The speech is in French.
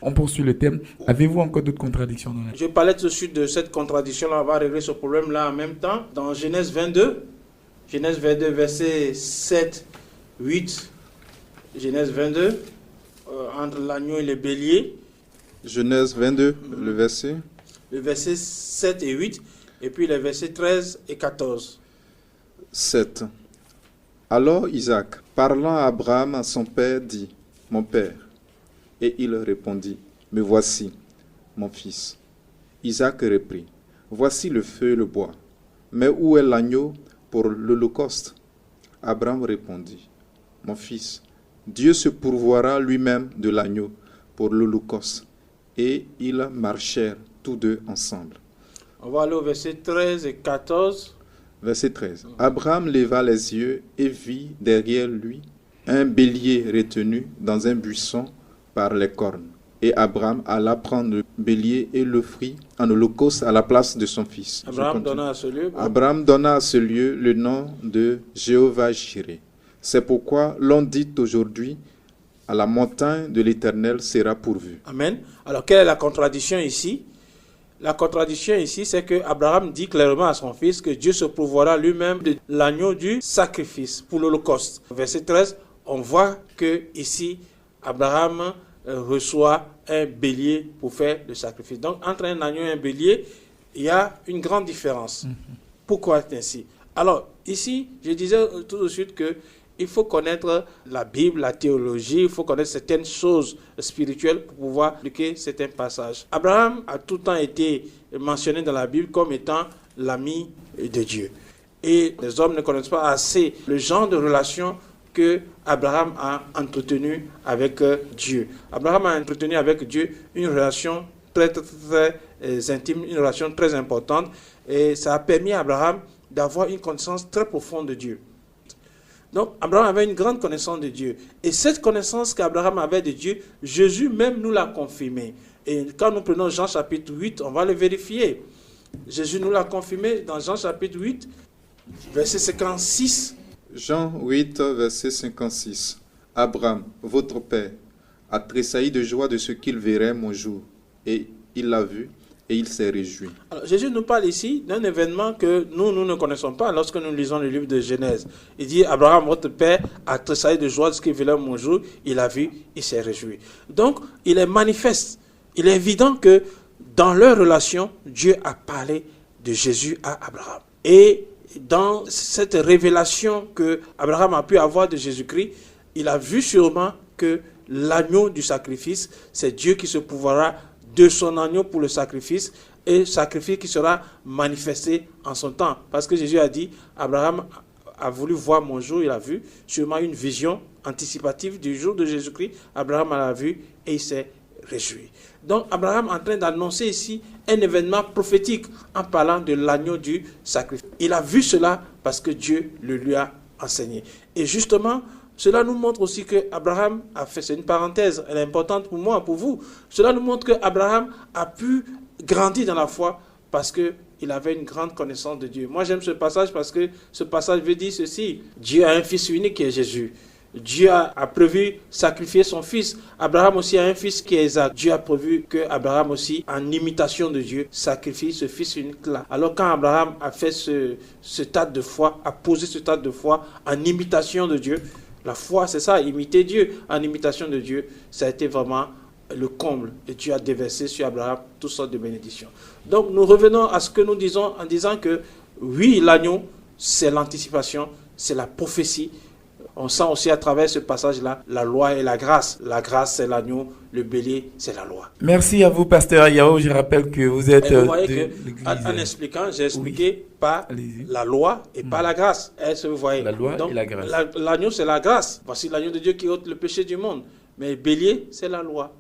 On poursuit le thème. Avez-vous encore d'autres contradictions dans la... Je parlais tout de suite de cette contradiction-là. On va régler ce problème-là en même temps. Dans Genèse 22, versets 7, 8. Genèse 22, entre l'agneau et le bélier. Genèse 22, le verset. Le verset 7 et 8. Et puis les versets 13 et 14. 7. Alors Isaac, parlant à Abraham, son père, dit, « Mon père. » Et il répondit, « Me voici, mon fils. » Isaac reprit, « Voici le feu et le bois. Mais où est l'agneau pour l'holocauste ?» Abraham répondit, « Mon fils, Dieu se pourvoira lui-même de l'agneau pour l'holocauste. » Et ils marchèrent tous deux ensemble. On va aller au verset 13 et 14. Verset 13. Abraham leva les yeux et vit derrière lui un bélier retenu dans un buisson par les cornes. Et Abraham alla prendre le bélier et l'offrit en holocauste à la place de son fils. Abraham donna à ce lieu le nom de Jéhovah-Jireh. C'est pourquoi l'on dit aujourd'hui, à la montagne de l'Éternel sera pourvu. Amen. Alors, quelle est la contradiction ici? La contradiction ici, c'est que Abraham dit clairement à son fils que Dieu se pourvoira lui-même de l'agneau du sacrifice pour l'Holocauste. Verset 13, on voit que ici, Abraham reçoit un bélier pour faire le sacrifice. Donc, entre un agneau et un bélier, il y a une grande différence. Pourquoi ainsi? Alors, ici, je disais tout de suite que il faut connaître la Bible, la théologie, il faut connaître certaines choses spirituelles pour pouvoir appliquer certains passages. Abraham a tout le temps été mentionné dans la Bible comme étant l'ami de Dieu. Et les hommes ne connaissent pas assez le genre de relation que Abraham a entretenu avec Dieu. Abraham a entretenu avec Dieu une relation très intime, une relation très importante. Et ça a permis à Abraham d'avoir une connaissance très profonde de Dieu. Donc, Abraham avait une grande connaissance de Dieu. Et cette connaissance qu'Abraham avait de Dieu, Jésus même nous l'a confirmé. Et quand nous prenons Jean chapitre 8, on va le vérifier. Jésus nous l'a confirmé dans Jean chapitre 8, verset 56. Jean 8, verset 56. Abraham, votre père, a tressailli de joie de ce qu'il verrait mon jour. Et il l'a vu. Et il s'est réjoui. Alors, Jésus nous parle ici d'un événement que nous ne connaissons pas lorsque nous lisons le livre de Genèse. Il dit, Abraham, votre père, a tressailli de joie de ce qu'il verrait mon jour. Il a vu, il s'est réjoui. Donc, il est manifeste. Il est évident que dans leur relation, Dieu a parlé de Jésus à Abraham. Et dans cette révélation que Abraham a pu avoir de Jésus-Christ, il a vu sûrement que l'agneau du sacrifice, c'est Dieu qui se pourvoira de son agneau pour le sacrifice, et sacrifice qui sera manifesté en son temps. Parce que Jésus a dit, Abraham a voulu voir mon jour, il a vu, sûrement une vision anticipative du jour de Jésus-Christ. Abraham l'a vu et il s'est réjoui. Donc Abraham est en train d'annoncer ici un événement prophétique en parlant de l'agneau du sacrifice. Il a vu cela parce que Dieu le lui a enseigné. Et justement, cela nous montre aussi que Abraham a fait, c'est une parenthèse, elle est importante pour moi, pour vous. Cela nous montre que Abraham a pu grandir dans la foi parce qu'il avait une grande connaissance de Dieu. Moi, j'aime ce passage parce que ce passage veut dire ceci. Dieu a un fils unique qui est Jésus. Dieu a prévu sacrifier son fils. Abraham aussi a un fils qui est Isaac. Dieu a prévu que Abraham aussi, en imitation de Dieu, sacrifie ce fils unique-là. Alors quand Abraham a fait ce tas de foi, a posé ce tas de foi en imitation de Dieu, la foi, c'est ça, imiter Dieu. En imitation de Dieu, ça a été vraiment le comble. Et Dieu a déversé sur Abraham toutes sortes de bénédictions. Donc, nous revenons à ce que nous disons en disant que, oui, l'agneau, c'est l'anticipation, c'est la prophétie. On sent aussi à travers ce passage-là la loi et la grâce. La grâce, c'est l'agneau. Le bélier, c'est la loi. Merci à vous, Pasteur Yao. Je rappelle que vous êtes vous voyez que, en expliquant, j'ai expliqué par la loi et par la grâce. Est-ce que vous voyez? La loi et la grâce. L'agneau, c'est la grâce. Voici l'agneau de Dieu qui ôte le péché du monde. Mais le bélier, c'est la loi.